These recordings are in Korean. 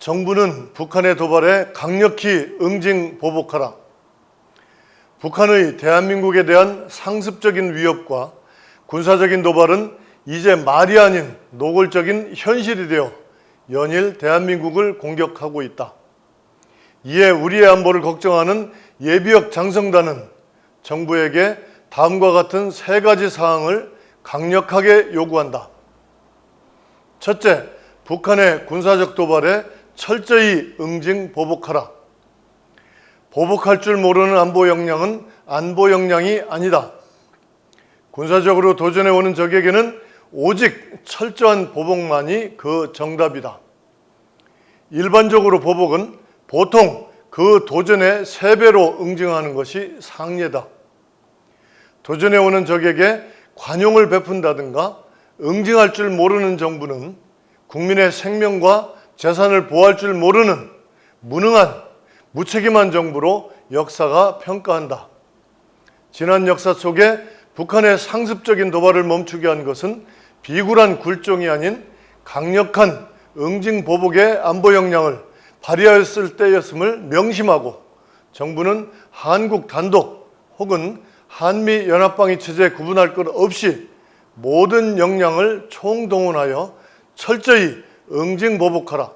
정부는 북한의 도발에 강력히 응징 보복하라. 북한의 대한민국에 대한 상습적인 위협과 군사적인 도발은 이제 말이 아닌 노골적인 현실이 되어 연일 대한민국을 공격하고 있다. 이에 우리의 안보를 걱정하는 예비역 장성단은 정부에게 다음과 같은 세 가지 사항을 강력하게 요구한다. 첫째, 북한의 군사적 도발에 철저히 응징 보복하라. 보복할 줄 모르는 안보 역량은 안보 역량이 아니다. 군사적으로 도전해오는 적에게는 오직 철저한 보복만이 그 정답이다. 일반적으로 보복은 보통 그 도전의 3배로 응징하는 것이 상례다. 도전해오는 적에게 관용을 베푼다든가 응징할 줄 모르는 정부는 국민의 생명과 재산을 보호할 줄 모르는 무능한 무책임한 정부로 역사가 평가한다. 지난 역사 속에 북한의 상습적인 도발을 멈추게 한 것은 비굴한 굴종이 아닌 강력한 응징 보복의 안보 역량을 발휘하였을 때였음을 명심하고 정부는 한국 단독 혹은 한미연합방위 체제 구분할 것 없이 모든 역량을 총동원하여 철저히 응징 보복하라.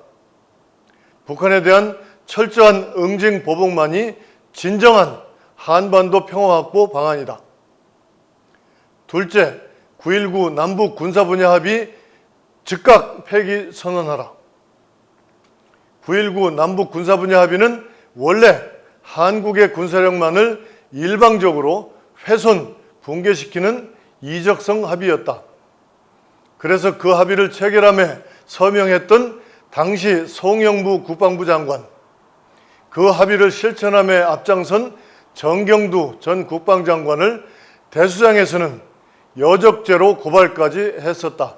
북한에 대한 철저한 응징 보복만이 진정한 한반도 평화 확보 방안이다. 둘째, 9.19 남북 군사 분야 합의 즉각 폐기 선언하라. 9.19 남북 군사 분야 합의는 원래 한국의 군사력만을 일방적으로 훼손, 붕괴시키는 이적성 합의였다. 그래서 그 합의를 체결함에 서명했던 당시 송영부 국방부 장관, 그 합의를 실천함에 앞장선 정경두 전 국방장관을 대수장에서는 여적죄로 고발까지 했었다.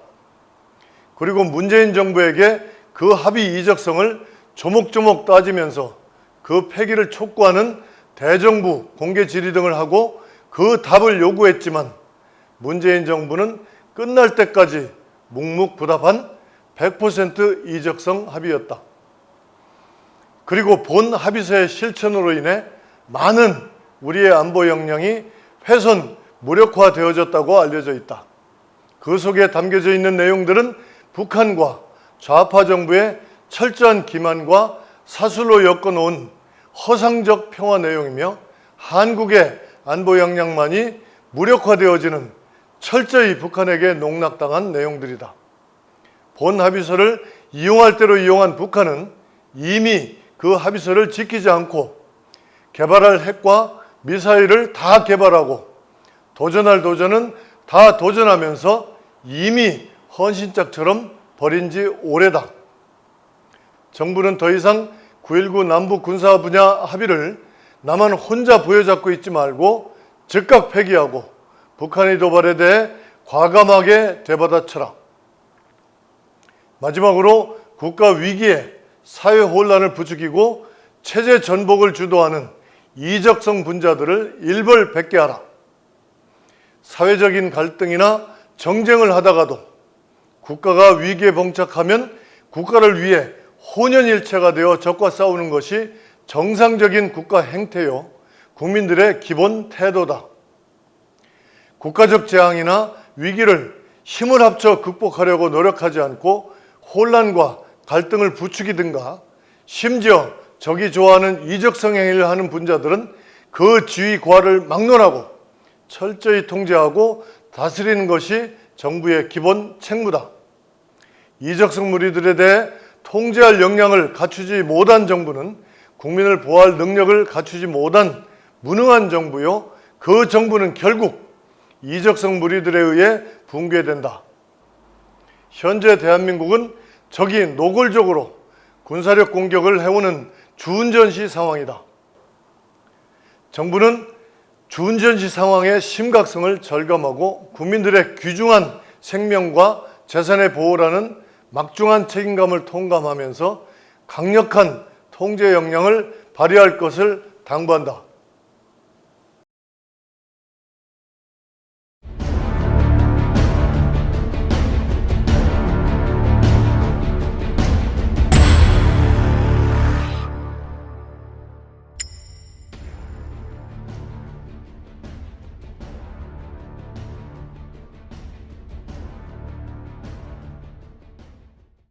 그리고 문재인 정부에게 그 합의 이적성을 조목조목 따지면서 그 폐기를 촉구하는 대정부 공개 질의 등을 하고 그 답을 요구했지만 문재인 정부는 끝날 때까지 묵묵부답한 100% 이적성 합의였다. 그리고 본 합의서의 실천으로 인해 많은 우리의 안보 역량이 훼손, 무력화되어졌다고 알려져 있다. 그 속에 담겨져 있는 내용들은 북한과 좌파 정부의 철저한 기만과 사술로 엮어놓은 허상적 평화 내용이며 한국의 안보 역량만이 무력화되어지는 철저히 북한에게 농락당한 내용들이다. 본 합의서를 이용할 대로 이용한 북한은 이미 그 합의서를 지키지 않고 개발할 핵과 미사일을 다 개발하고 도전할 도전은 다 도전하면서 이미 헌신짝처럼 버린 지 오래다. 정부는 더 이상 9.19 남북 군사 분야 합의를 나만 혼자 부여잡고 있지 말고 즉각 폐기하고 북한의 도발에 대해 과감하게 되받아쳐라. 마지막으로 국가 위기에 사회 혼란을 부추기고 체제 전복을 주도하는 이적성 분자들을 일벌백계하라. 사회적인 갈등이나 정쟁을 하다가도 국가가 위기에 봉착하면 국가를 위해 혼연일체가 되어 적과 싸우는 것이 정상적인 국가 행태요 국민들의 기본 태도다. 국가적 재앙이나 위기를 힘을 합쳐 극복하려고 노력하지 않고 혼란과 갈등을 부추기든가 심지어 적이 좋아하는 이적성 행위를 하는 분자들은 그 지위 과를 막론하고 철저히 통제하고 다스리는 것이 정부의 기본 책무다. 이적성 무리들에 대해 통제할 역량을 갖추지 못한 정부는 국민을 보호할 능력을 갖추지 못한 무능한 정부요. 그 정부는 결국 이적성 무리들에 의해 붕괴된다. 현재 대한민국은 적이 노골적으로 군사력 공격을 해오는 준전시 상황이다. 정부는 준전시 상황의 심각성을 절감하고 국민들의 귀중한 생명과 재산의 보호라는 막중한 책임감을 통감하면서 강력한 통제 역량을 발휘할 것을 당부한다.